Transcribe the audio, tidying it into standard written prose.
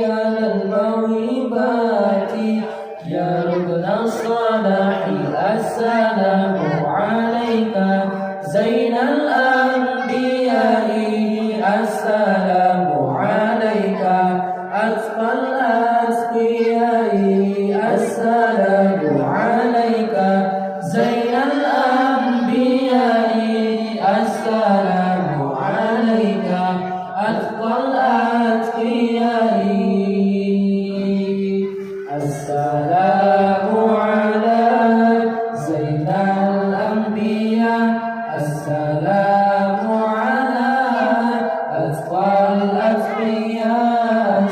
على الموهبات يا ركن الصلاح السلام عليك زين الأنبياء السلام عليك أتقى الأتقياء السلام عليك زين الأنبياء السلام عليك أتقى الأتقياء السلام على زين الأنبياء السلام على أتقى الأتقياء